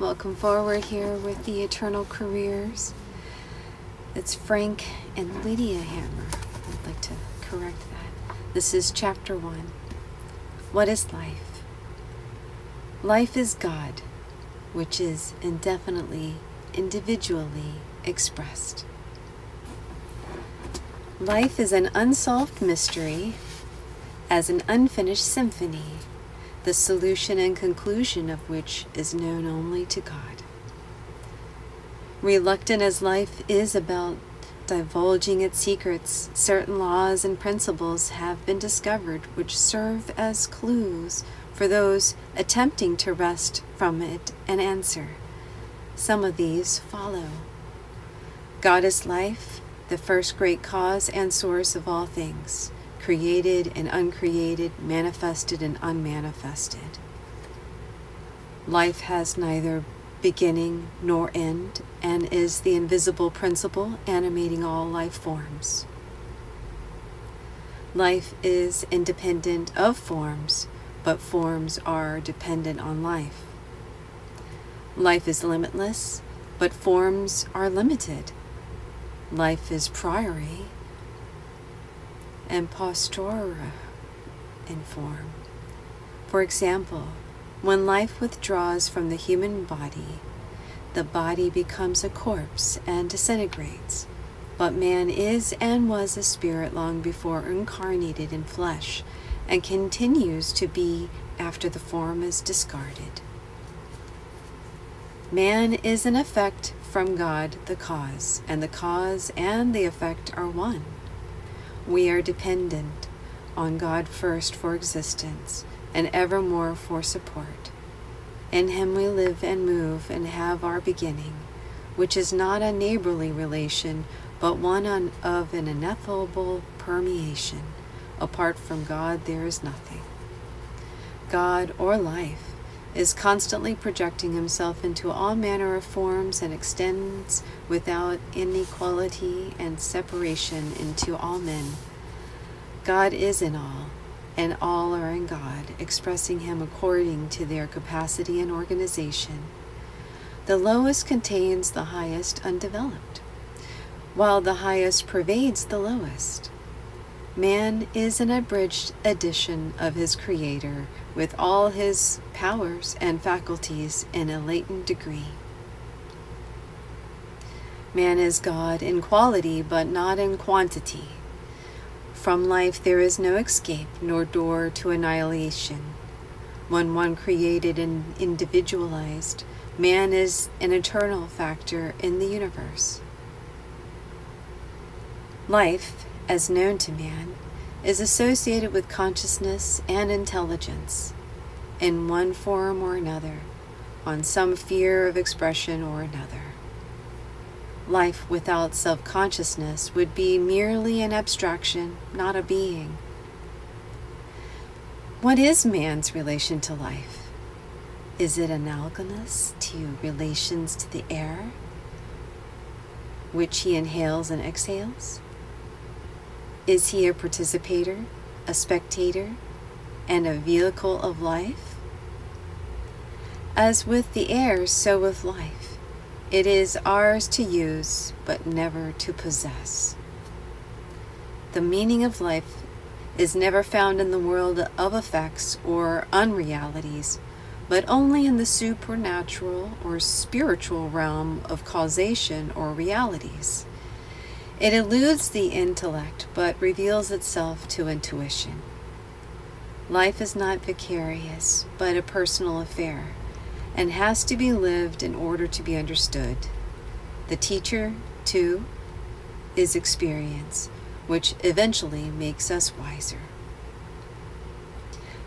Welcome forward here with the Eternal Careers. It's Frank and Lydia Hammer. I'd like to correct that. This is Chapter 1. What is life? Life is God, which is indefinitely, individually expressed. Life is an unsolved mystery, as an unfinished symphony, the solution and conclusion of which is known only to God. Reluctant as life is about divulging its secrets, certain laws and principles have been discovered which serve as clues for those attempting to wrest from it an answer. Some of these follow. God is life, the first great cause and source of all things, created and uncreated, manifested and unmanifested. Life has neither beginning nor end, and is the invisible principle animating all life forms. Life is independent of forms, but forms are dependent on life. Life is limitless, but forms are limited. Life is priori and posterior in form. For example, when life withdraws from the human body, the body becomes a corpse and disintegrates, but man is and was a spirit long before incarnated in flesh, and continues to be after the form is discarded. Man is an effect from God the cause, and the cause and the effect are one. We are dependent on God first for existence, and evermore for support. In Him we live and move and have our beginning, which is not a neighborly relation, but one of an ineffable permeation. Apart from God there is nothing. God, or life, is constantly projecting Himself into all manner of forms and extends without inequality and separation into all men. God is in all, and all are in God, expressing Him according to their capacity and organization. The lowest contains the highest undeveloped, while the highest pervades the lowest. Man is an abridged edition of his Creator, with all his powers and faculties in a latent degree. Man is God in quality, but not in quantity. From life there is no escape, nor door to annihilation. When one created and individualized, man is an eternal factor in the universe. Life, as known to man, is associated with consciousness and intelligence, in one form or another, on some sphere of expression or another. Life without self-consciousness would be merely an abstraction, not a being. What is man's relation to life? Is it analogous to relations to the air, which he inhales and exhales? Is he a participator, a spectator, and a vehicle of life? As with the air, so with life. It is ours to use, but never to possess. The meaning of life is never found in the world of effects or unrealities, but only in the supernatural or spiritual realm of causation or realities. It eludes the intellect, but reveals itself to intuition. Life is not vicarious, but a personal affair, and has to be lived in order to be understood. The teacher, too, is experience, which eventually makes us wiser.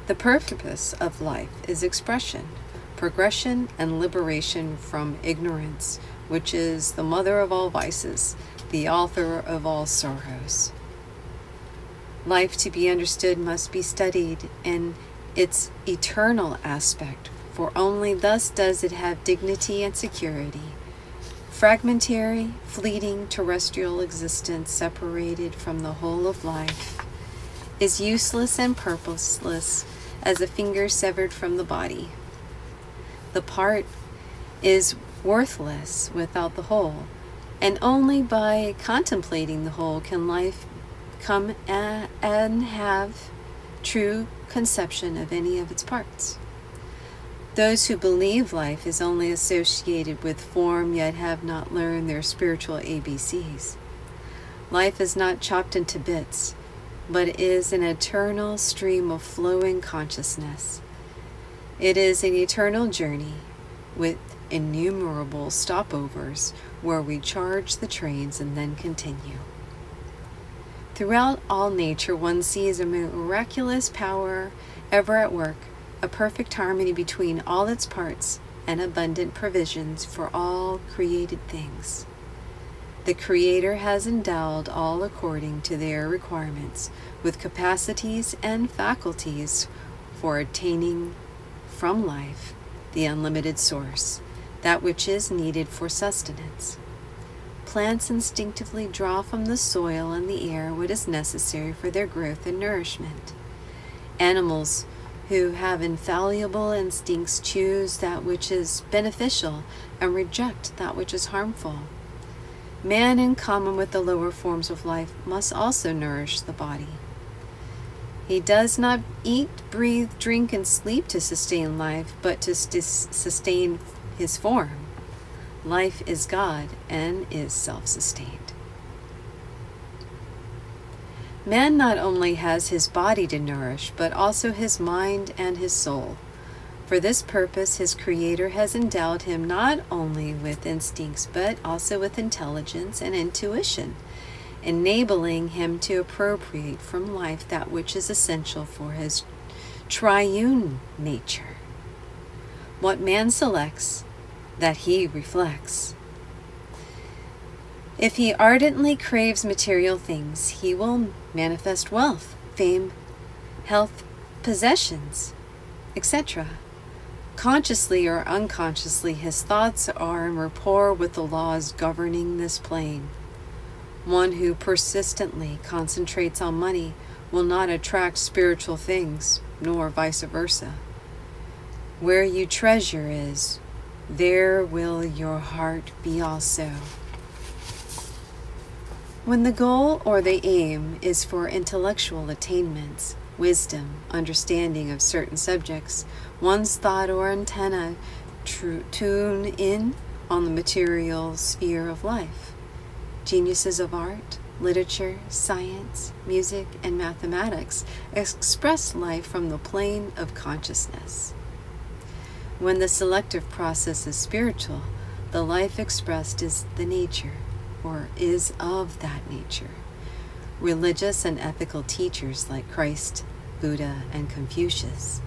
The purpose of life is expression, progression, and liberation from ignorance, which is the mother of all vices, the author of all sorrows. Life to be understood must be studied in its eternal aspect, for only thus does it have dignity and security. Fragmentary, fleeting, terrestrial existence separated from the whole of life is useless and purposeless as a finger severed from the body. The part is worthless without the whole, and only by contemplating the whole can life come and have true conception of any of its parts. Those who believe life is only associated with form yet have not learned their spiritual ABCs. Life is not chopped into bits, but is an eternal stream of flowing consciousness. It is an eternal journey with innumerable stopovers where we charge the trains and then continue. Throughout all nature, one sees a miraculous power ever at work, a perfect harmony between all its parts, and abundant provisions for all created things. The Creator has endowed all according to their requirements with capacities and faculties for attaining from life the unlimited source, that which is needed for sustenance. Plants instinctively draw from the soil and the air what is necessary for their growth and nourishment. Animals who have infallible instincts choose that which is beneficial and reject that which is harmful. Man, in common with the lower forms of life, must also nourish the body. He does not eat, breathe, drink, and sleep to sustain life, but to sustain his form. Life is God and is self-sustained. Man not only has his body to nourish, but also his mind and his soul. For this purpose, his Creator has endowed him not only with instincts, but also with intelligence and intuition, enabling him to appropriate from life that which is essential for his triune nature. What man selects, that he reflects. If he ardently craves material things, he will manifest wealth, fame, health, possessions, etc. Consciously or unconsciously, his thoughts are in rapport with the laws governing this plane. One who persistently concentrates on money will not attract spiritual things, nor vice versa. Where your treasure is, there will your heart be also. When the goal or the aim is for intellectual attainments, wisdom, understanding of certain subjects, one's thought or antenna tune in on the material sphere of life. Geniuses of art, literature, science, music, and mathematics express life from the plane of consciousness. When the selective process is spiritual, the life expressed is the nature, or is of that nature. Religious and ethical teachers like Christ, Buddha, and Confucius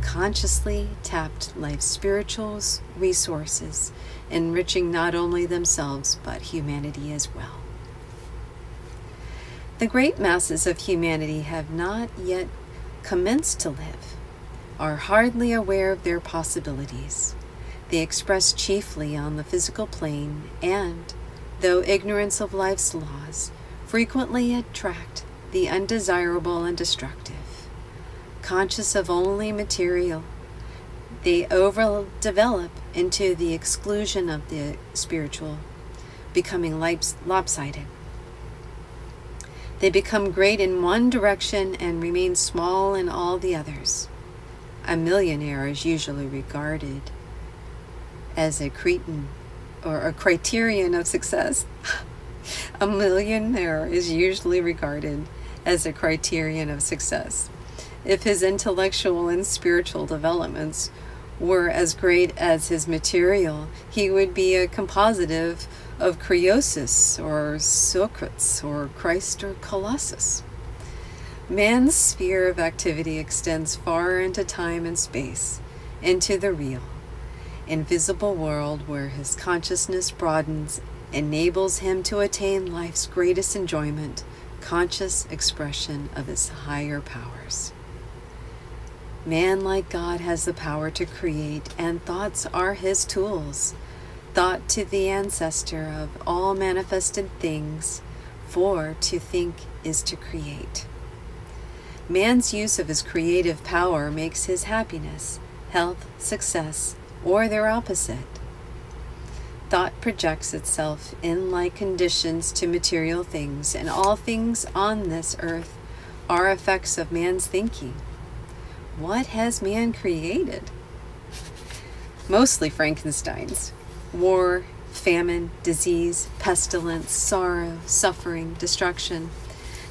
consciously tapped life's spiritual resources, enriching not only themselves but humanity as well. The great masses of humanity have not yet commenced to live, are hardly aware of their possibilities. They express chiefly on the physical plane and, though ignorance of life's laws, frequently attract the undesirable and destructive. Conscious of only material, they overdevelop into the exclusion of the spiritual, becoming lopsided. They become great in one direction and remain small in all the others. A millionaire is usually regarded as a cretin or a criterion of success. A millionaire is usually regarded as a criterion of success. If his intellectual and spiritual developments were as great as his material, he would be a compositive of Croesus or Socrates or Christ or Colossus. Man's sphere of activity extends far into time and space, into the real, invisible world where his consciousness broadens, enables him to attain life's greatest enjoyment, conscious expression of his higher powers. Man, like God, has the power to create, and thoughts are his tools. Thought to the ancestor of all manifested things, for to think is to create. Man's use of his creative power makes his happiness, health, success, or their opposite. Thought projects itself in like conditions to material things, and all things on this earth are effects of man's thinking. What has man created? Mostly Frankenstein's. War, famine, disease, pestilence, sorrow, suffering, destruction.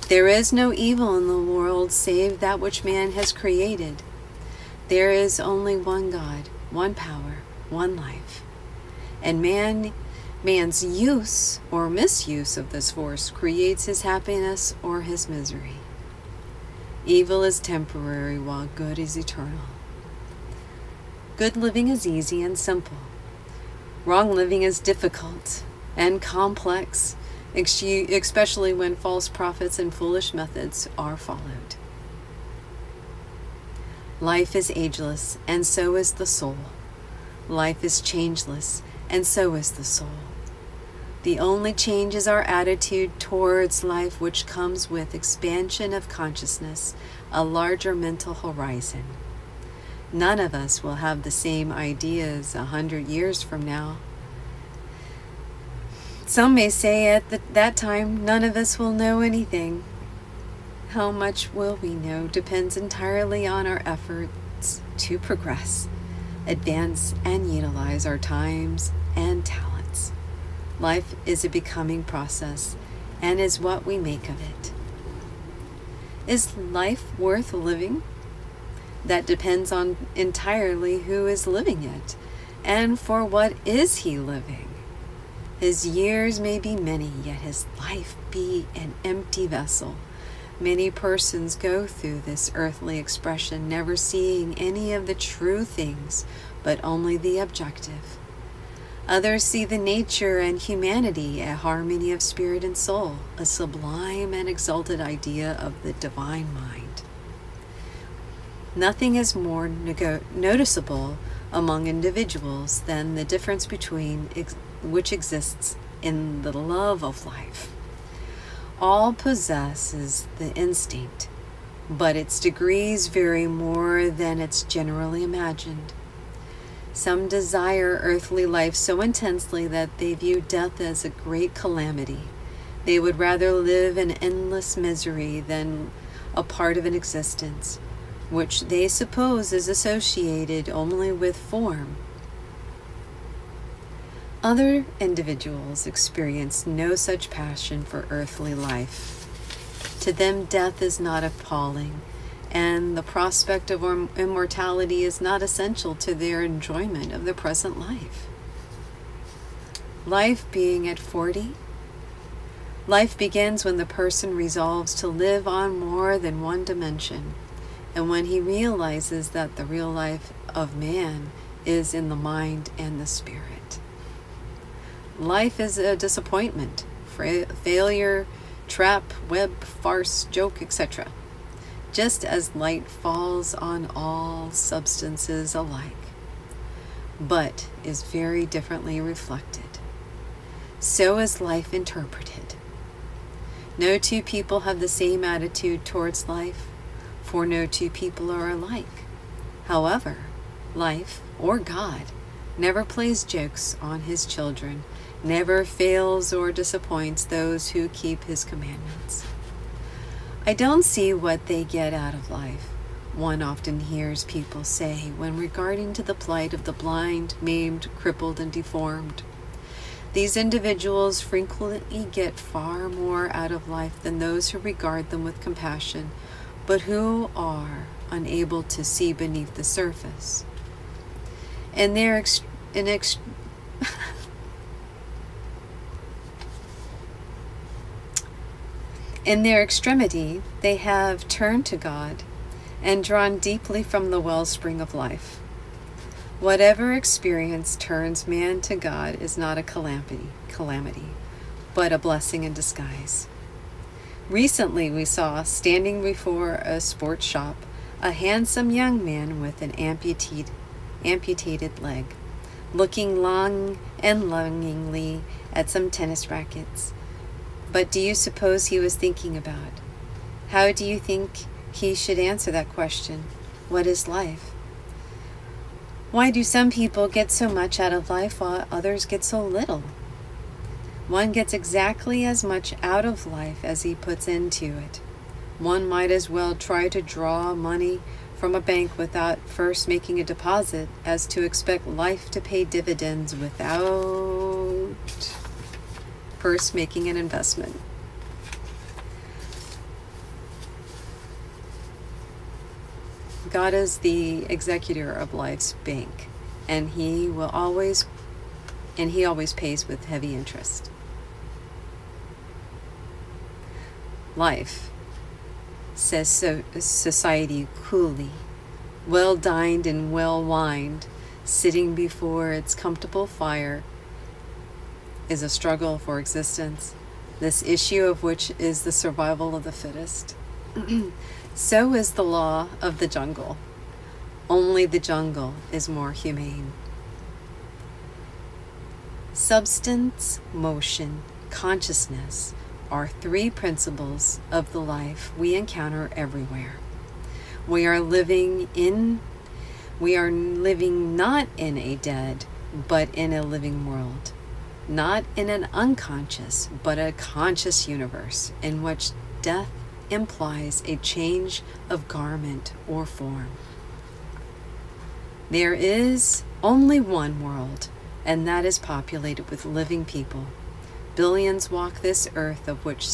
There is no evil in the world save that which man has created. There is only one God, one power, one life. And man's use or misuse of this force creates his happiness or his misery. Evil is temporary while good is eternal. Good living is easy and simple. Wrong living is difficult and complex, especially when false prophets and foolish methods are followed. Life is ageless, and so is the soul. Life is changeless, and so is the soul. The only change is our attitude towards life, which comes with expansion of consciousness, a larger mental horizon. None of us will have the same ideas 100 years from now. Some may say at that time, none of us will know anything. How much will we know depends entirely on our efforts to progress, advance, and utilize our times and talents. Life is a becoming process, and is what we make of it. Is life worth living? That depends on entirely who is living it, and for what is he living. His years may be many, yet his life be an empty vessel. Many persons go through this earthly expression, never seeing any of the true things, but only the objective. Others see the nature and humanity, a harmony of spirit and soul, a sublime and exalted idea of the divine mind. Nothing is more noticeable among individuals than the difference between which exists in the love of life. All possesses the instinct, but its degrees vary more than it's generally imagined. Some desire earthly life so intensely that they view death as a great calamity. They would rather live in endless misery than a part of an existence, which they suppose is associated only with form. Other individuals experience no such passion for earthly life. To them, death is not appalling, and the prospect of immortality is not essential to their enjoyment of the present life. Life being at 40, life begins when the person resolves to live on more than one dimension, and when he realizes that the real life of man is in the mind and the spirit. Life is a disappointment, failure, trap, web, farce, joke, etc., just as light falls on all substances alike, but is very differently reflected. So is life interpreted. No two people have the same attitude towards life, for no two people are alike. However, life, or God, never plays jokes on his children, never fails or disappoints those who keep his commandments. I don't see what they get out of life, one often hears people say when regarding to the plight of the blind, maimed, crippled, and deformed. These individuals frequently get far more out of life than those who regard them with compassion, but who are unable to see beneath the surface. In their extremity, they have turned to God and drawn deeply from the wellspring of life. Whatever experience turns man to God is not a calamity, but a blessing in disguise. Recently, we saw, standing before a sports shop, a handsome young man with an amputated leg, looking long and longingly at some tennis rackets. But do you suppose he was thinking about? How do you think he should answer that question? What is life? Why do some people get so much out of life while others get so little? One gets exactly as much out of life as he puts into it. One might as well try to draw money from a bank without first making a deposit as to expect life to pay dividends without first making an investment. God is the executor of life's bank, and he always pays with heavy interest. Life, says society coolly, well dined and well wined, sitting before its comfortable fire, is a struggle for existence, this issue of which is the survival of the fittest. So is the law of the jungle. Only the jungle is more humane. Substance, motion, consciousness are three principles of the life we encounter everywhere. We are living not in a dead, but in a living world. Not in an unconscious, but a conscious universe in which death implies a change of garment or form. There is only one world, and that is populated with living people. Billions walk this earth, of which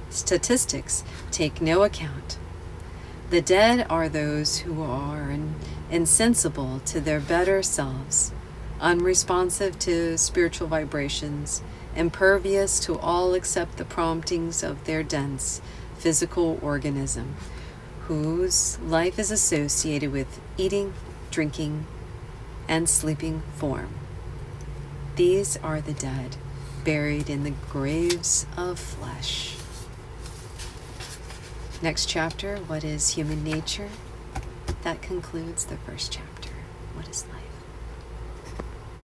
statistics take no account. The dead are those who are insensible to their better selves, unresponsive to spiritual vibrations, impervious to all except the promptings of their dense physical organism, whose life is associated with eating, drinking, and sleeping form. These are the dead, buried in the graves of flesh. Next chapter, what is human nature? That concludes the first chapter. What is life?